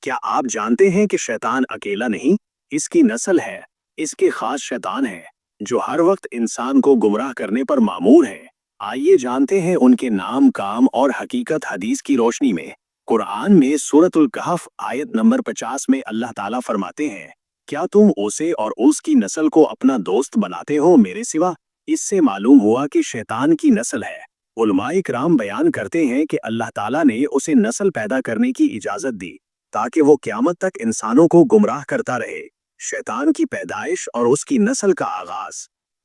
क्या आप जानते हैं कि शैतान अकेला नहीं, इसकी नस्ल है, इसके खास शैतान है, जो हर वक्त इंसान को गुमराह करने पर मामूर है। आइए जानते हैं उनके नाम, काम और हकीकत हदीस की रोशनी में। कुरान में सूरतुल कहफ आयत नंबर 50 में अल्लाह ताला फरमाते हैं, क्या तुम उसे और उसकी नस्ल को अपना दोस्त बनाते हो मेरे सिवा? इससे मालूम हुआ कि शैतान की नस्ल है। उलमाए किराम बयान करते हैं कि अल्लाह ताला ने उसे नस्ल पैदा करने की इजाजत दी ताकि वो क़यामत तक इंसानों को गुमराह करता रहे। शैतान की पैदाइश और उसकी नस्ल का आगाज।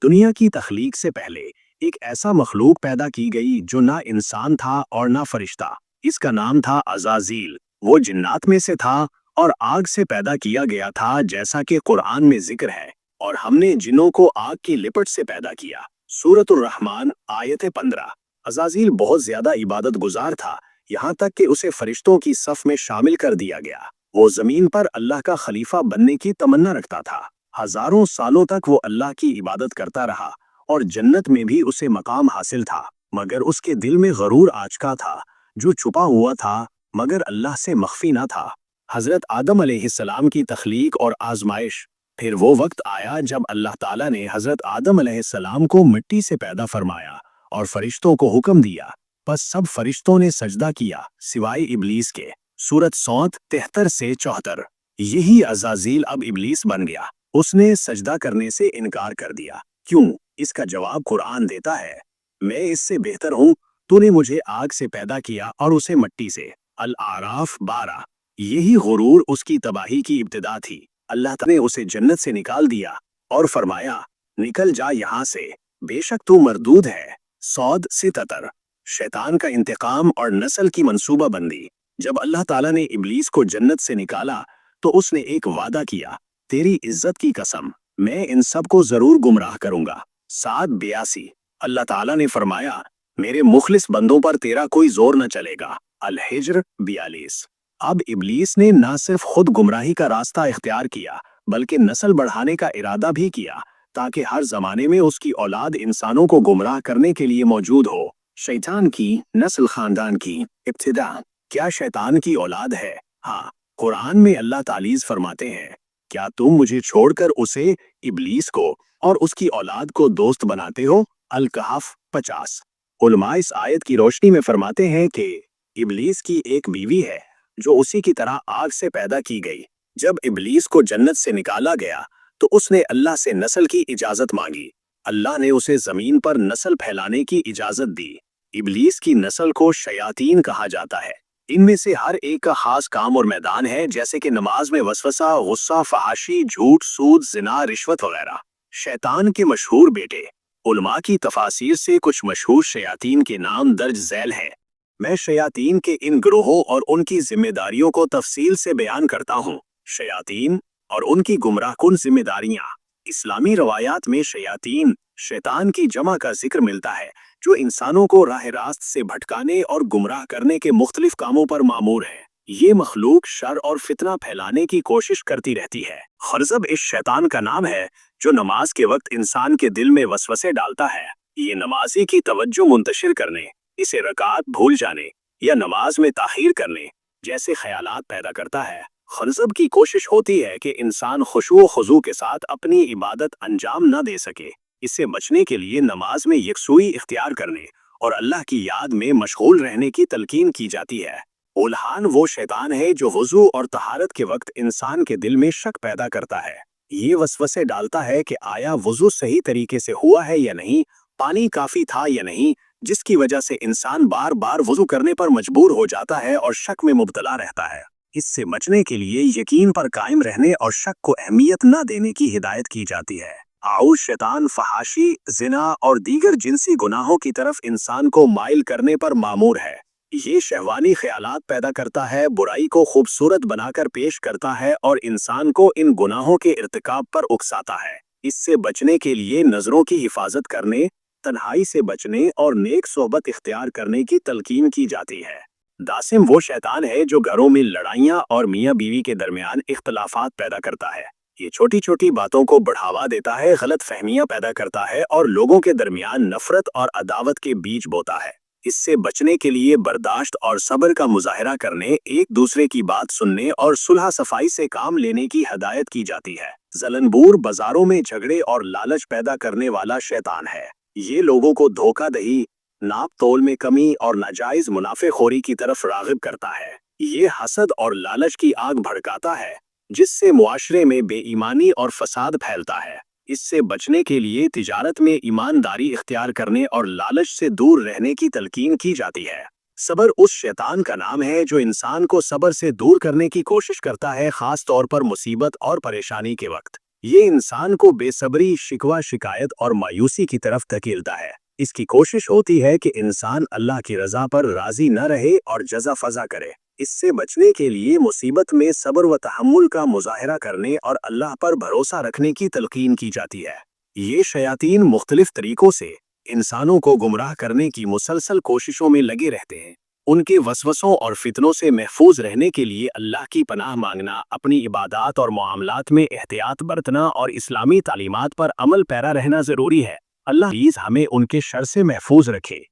दुनिया की तख्लीक से पहले एक ऐसा मखलूक पैदा की गई जो ना इंसान था और ना फरिश्ता। इसका नाम था अज़ाज़ील। वो जिन्नात में से था और आग से पैदा किया गया था, जैसा कि कुरान में जिक्र है, और हमने जिन्नों को आग की लिपट से पैदा किया। सूरतुर रहमान आयत 15। अज़ाज़ील बहुत ज्यादा इबादत गुजार था, यहाँ तक कि उसे फरिश्तों की सफ में शामिल कर दिया गया। वो जमीन पर अल्लाह का खलीफा बनने की तमन्ना रखता था। हजारों सालों तक वो अल्लाह की इबादत करता रहा और जन्नत में भी उसे मकाम हासिल था, मगर उसके दिल में गरूर आचका था जो छुपा हुआ था मगर अल्लाह से मख्फी ना था। हजरत आदम अलैहिस्सलाम की तख्लीक और आजमाइश। फिर वो वक्त आया जब अल्लाह ताला ने हजरत आदम अलैहिस्सलाम को मिट्टी से पैदा फरमाया और फरिश्तों को हुक्म दिया। बस सब फरिश्तों ने सजदा किया सिवाय इबलीस के। सूरत सौत 73 से 74। यही अज़ाज़ील अब इबलीस बन गया। उसने सजदा करने से इनकार कर दिया। क्यों? इसका जवाब कुरान देता है, मैं इससे बेहतर हूँ। तूने मुझे आग से पैदा किया और उसे मिट्टी से। अल आराफ 12। यही गुरूर उसकी तबाही की इब्तिदा थी। अल्लाह ने उसे जन्नत से निकाल दिया और फरमाया, निकल जा यहाँ से, बेशक तू मरदूद है। सौद 77। शैतान का इंतकाम और नस्ल की मंसूबा बंदी। जब अल्लाह ताला ने इबलीस को जन्नत से निकाला तो उसने एक वादा किया, तेरी इज्जत की कसम, मैं इन सब को जरूर गुमराह करूंगा। 782। अल्लाह ताला ने फरमाया, मेरे मुखलिस बंदों पर तेरा कोई जोर न चलेगा। अल हिज्र 42। अब इबलीस ने न सिर्फ खुद गुमराही का रास्ता इख्तियार किया बल्कि नस्ल बढ़ाने का इरादा भी किया ताकि हर जमाने में उसकी औलाद इंसानों को गुमराह करने के लिए मौजूद हो। शैतान की नस्ल खानदान की इब्तिदा। क्या शैतान की औलाद है? हाँ, कुरान में अल्लाह तालीज़ फरमाते हैं, क्या तुम मुझे छोड़कर उसे, इबलीस को और उसकी औलाद को दोस्त बनाते हो? अल कहफ 50। उलमा इस आयत की रोशनी में फरमाते हैं कि इबलीस की एक बीवी है जो उसी की तरह आग से पैदा की गई। जब इबलीस को जन्नत से निकाला गया तो उसने अल्लाह से नस्ल की इजाजत मांगी। अल्लाह ने उसे जमीन पर नस्ल फैलाने की इजाजत दी। इबलीस की नस्ल को शयातीन कहा जाता है। इनमें से हर एक का खास काम और मैदान है, जैसे कि नमाज में वसवसा, गुस्सा, फहाशी, झूठ, सूद, जिना, रिश्वत वगैरह। शैतान के मशहूर बेटे। उलमा की तफासीर से कुछ मशहूर शयातीन के नाम दर्ज झैल हैं। मैं शयातीन के इन ग्रोहों और उनकी जिम्मेदारियों को तफसील से बयान करता हूँ। शयातीन और उनकी गुमराहकुन जिम्मेदारियाँ। इस्लामी रवायात में शयातीन, शैतान की जमा का जिक्र मिलता है, जो इंसानों को राह रास्त से भटकाने और गुमराह करने के मुख्तलिफ कामों पर मामूर है। ये मखलूक शर और फितना फैलाने की कोशिश करती रहती है। खरजब इस शैतान का नाम है जो नमाज के वक्त इंसान के दिल में वसवसे डालता है। ये नमाजी की तवज्जो मुंतशिर करने, इसे रकात भूल जाने या नमाज में ताखीर करने जैसे ख्यालात पैदा करता है। खरजब की कोशिश होती है कि इंसान खुशू खुजू के साथ अपनी इबादत अंजाम न दे सके। इससे बचने के लिए नमाज में यकसुई इख्तियार करने और अल्लाह की याद में मशगूल रहने की तलकीन की जाती है। उल्हान वो शैतान है जो वुजू और तहारत के वक्त इंसान के दिल में शक पैदा करता है। ये वसवसे डालता है कि आया वुजू सही तरीके से हुआ है या नहीं, पानी काफी था या नहीं, जिसकी वजह से इंसान बार बार वुजू करने पर मजबूर हो जाता है और शक में मुब्तला रहता है। इससे बचने के लिए यकीन पर कायम रहने और शक को अहमियत न देने की हिदायत की जाती है। आउश शैतान फहाशी, जिना और दीगर जिनसी गुनाहों की तरफ इंसान को माइल करने पर मामूर है। ये शहवानी ख्यालात पैदा करता है, बुराई को खूबसूरत बनाकर पेश करता है और इंसान को इन गुनाहों के इर्तिकाब पर उकसाता है। इससे बचने के लिए नजरों की हिफाजत करने, तन्हाई से बचने और नेक सोहबत इख्तियार करने की तलकीन की जाती है। दासिम वो शैतान है जो घरों में लड़ाइयाँ और मियाँ बीवी के दरमियान इख्तलाफात पैदा करता है। ये छोटी छोटी बातों को बढ़ावा देता है, गलत फहमियाँ पैदा करता है और लोगों के दरमियान नफरत और अदावत के बीज बोता है। इससे बचने के लिए बर्दाश्त और सब्र का मुजाहरा करने, एक दूसरे की बात सुनने और सुलह सफाई से काम लेने की हदायत की जाती है। जलनबूर बाजारों में झगड़े और लालच पैदा करने वाला शैतान है। ये लोगों को धोखाधड़ी, नाप तोल में कमी और नाजायज मुनाफेखोरी की तरफ राग़िब करता है। ये हसद और लालच की आग भड़काता है, जिससे मुआशरे में बेईमानी और फसाद फैलता है। इससे बचने के लिए तिजारत में ईमानदारी इख्तियार करने और लालच से दूर रहने की तलकीन की जाती है। सब्र उस शैतान का नाम है जो इंसान को सब्र से दूर करने की कोशिश करता है, खास तौर पर मुसीबत और परेशानी के वक्त। ये इंसान को बेसब्री, शिकवा, शिकायत और मायूसी की तरफ धकेलता है। इसकी कोशिश होती है कि इंसान अल्लाह की रज़ा पर राज़ी न रहे और जज़ा फ़ज़ा करे। इससे बचने के लिए मुसीबत में सब्र व तहम्मुल का मुजाहरा करने और अल्लाह पर भरोसा रखने की तलकीन की जाती है। ये शयातीन मुख्तलिफ तरीकों से इंसानों को गुमराह करने की मुसलसल कोशिशों में लगे रहते हैं। उनके वसवसों और फितनों से महफूज रहने के लिए अल्लाह की पनाह मांगना, अपनी इबादात और मामलात में एहतियात बरतना और इस्लामी तालीमात पर अमल पैरा रहना ज़रूरी है। अल्लाह हमें उनके शर से महफूज रखे।